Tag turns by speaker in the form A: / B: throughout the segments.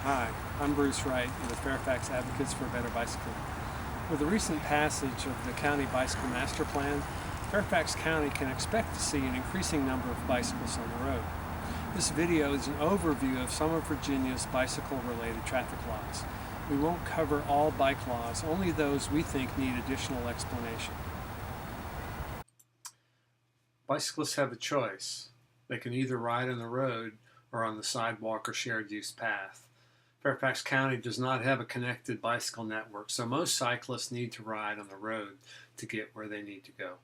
A: Hi, I'm Bruce Wright with Fairfax Advocates for a Better Bicycling. With the recent passage of the County Bicycle Master Plan, Fairfax County can expect to see an increasing number of bicycles on the road. This video is an overview of some of Virginia's bicycle-related traffic laws. We won't cover all bike laws, only those we think need additional explanation. Bicyclists have a choice. They can either ride on the road or on the sidewalk or shared use path. Fairfax County does not have a connected bicycle network, so most cyclists need to ride on the road to get where they need to go.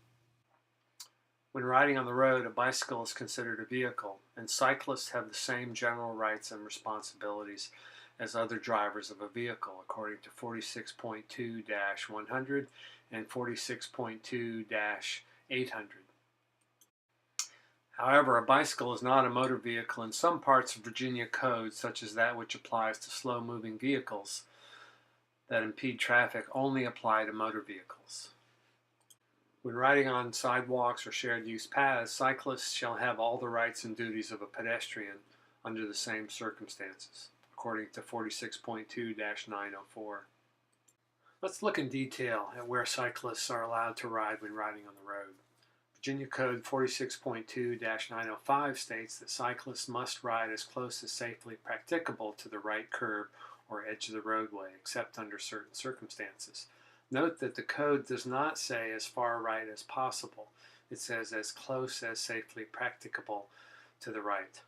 A: When riding on the road, a bicycle is considered a vehicle, and cyclists have the same general rights and responsibilities as other drivers of a vehicle, according to 46.2-100 and 46.2-800. However, a bicycle is not a motor vehicle, and some parts of Virginia code, such as that which applies to slow-moving vehicles that impede traffic, only apply to motor vehicles. When riding on sidewalks or shared-use paths, cyclists shall have all the rights and duties of a pedestrian under the same circumstances, according to 46.2-904. Let's look in detail at where cyclists are allowed to ride when riding on the road. Virginia Code 46.2-905 states that cyclists must ride as close as safely practicable to the right curb or edge of the roadway, except under certain circumstances. Note that the code does not say as far right as possible. It says as close as safely practicable to the right.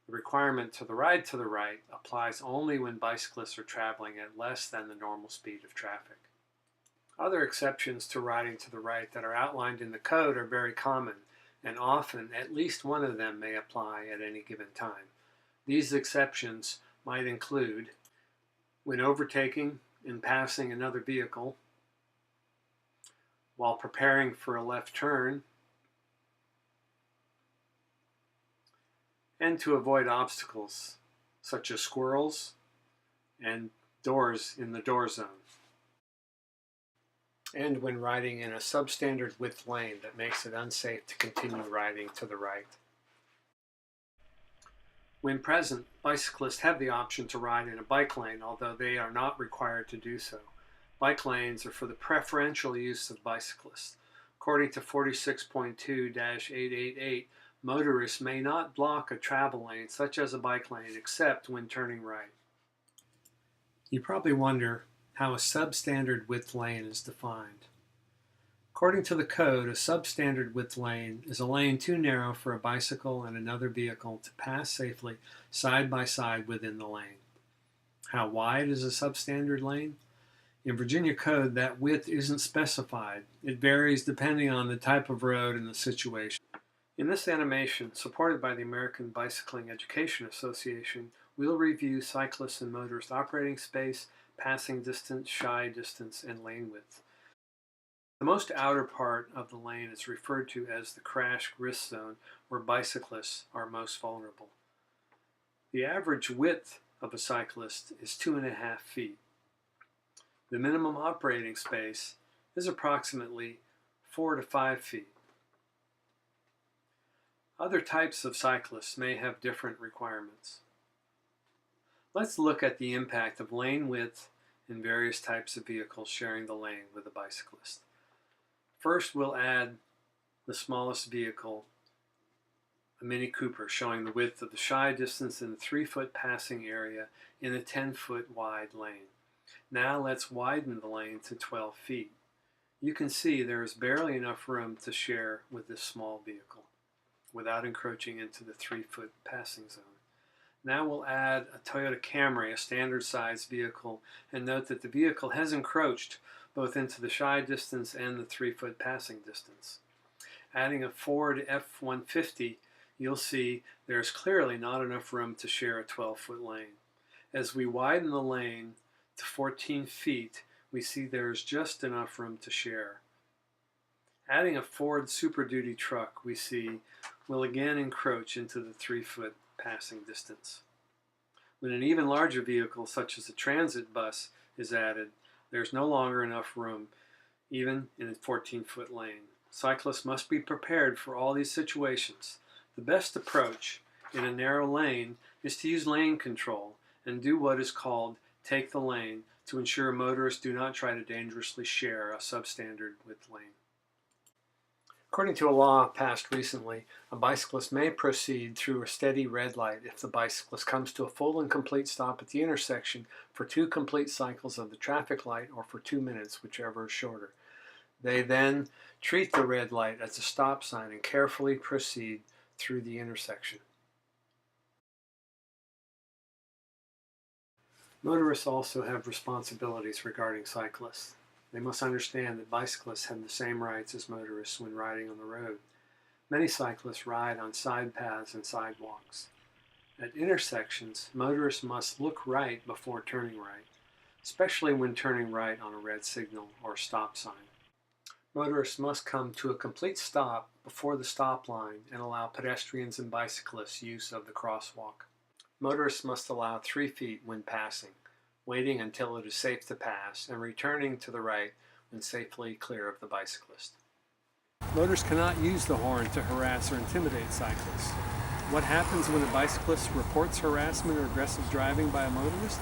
A: The requirement to the ride to the right applies only when bicyclists are traveling at less than the normal speed of traffic. Other exceptions to riding to the right that are outlined in the code are very common, and often at least one of them may apply at any given time. These exceptions might include when overtaking and passing another vehicle, while preparing for a left turn, and to avoid obstacles such as squirrels and doors in the door zone, and when riding in a substandard width lane that makes it unsafe to continue riding to the right. When present, bicyclists have the option to ride in a bike lane, although they are not required to do so. Bike lanes are for the preferential use of bicyclists. According to 46.2-888, motorists may not block a travel lane, such as a bike lane, except when turning right. You probably wonder how a substandard width lane is defined. According to the code, a substandard width lane is a lane too narrow for a bicycle and another vehicle to pass safely side by side within the lane. How wide is a substandard lane? In Virginia code, that width isn't specified. It varies depending on the type of road and the situation. In this animation, supported by the American Bicycling Education Association, we'll review cyclists and motorists' operating space, passing distance, shy distance, and lane width. The most outer part of the lane is referred to as the crash risk zone, where bicyclists are most vulnerable. The average width of a cyclist is 2.5 feet. The minimum operating space is approximately 4 to 5 feet. Other types of cyclists may have different requirements. Let's look at the impact of lane width in various types of vehicles sharing the lane with a bicyclist. First, we'll add the smallest vehicle, a Mini Cooper, showing the width of the shy distance in the 3-foot passing area in a 10-foot wide lane. Now let's widen the lane to 12 feet. You can see there is barely enough room to share with this small vehicle without encroaching into the 3-foot passing zone. Now we'll add a Toyota Camry, a standard size vehicle, and note that the vehicle has encroached both into the shy distance and the 3-foot passing distance. Adding a Ford F-150, you'll see there's clearly not enough room to share a 12-foot lane. As we widen the lane to 14 feet, we see there's just enough room to share. Adding a Ford Super Duty truck, we see, will again encroach into the 3-foot passing distance. When an even larger vehicle, such as a transit bus, is added, there's no longer enough room, even in a 14-foot lane. Cyclists must be prepared for all these situations. The best approach in a narrow lane is to use lane control and do what is called take the lane to ensure motorists do not try to dangerously share a substandard width lane. According to a law passed recently, a bicyclist may proceed through a steady red light if the bicyclist comes to a full and complete stop at the intersection for 2 complete cycles of the traffic light or for 2 minutes, whichever is shorter. They then treat the red light as a stop sign and carefully proceed through the intersection. Motorists also have responsibilities regarding cyclists. They must understand that bicyclists have the same rights as motorists when riding on the road. Many cyclists ride on side paths and sidewalks. At intersections, motorists must look right before turning right, especially when turning right on a red signal or stop sign. Motorists must come to a complete stop before the stop line and allow pedestrians and bicyclists use of the crosswalk. Motorists must allow 3 feet when passing, waiting until it is safe to pass, and returning to the right when safely clear of the bicyclist. Motorists cannot use the horn to harass or intimidate cyclists. What happens when a bicyclist reports harassment or aggressive driving by a motorist?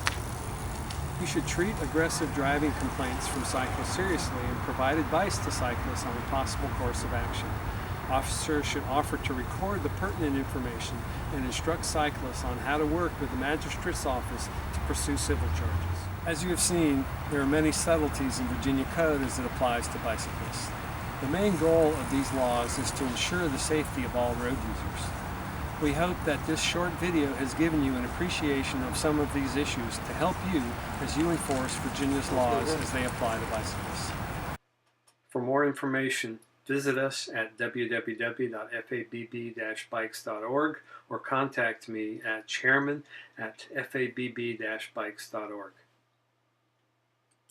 A: You should treat aggressive driving complaints from cyclists seriously and provide advice to cyclists on a possible course of action. Officers should offer to record the pertinent information and instruct cyclists on how to work with the magistrate's office to pursue civil charges. As you have seen, there are many subtleties in Virginia code as it applies to bicyclists. The main goal of these laws is to ensure the safety of all road users. We hope that this short video has given you an appreciation of some of these issues to help you as you enforce Virginia's laws as they apply to bicyclists. For more information, visit us at www.fabb-bikes.org or contact me at chairman@fabb-bikes.org.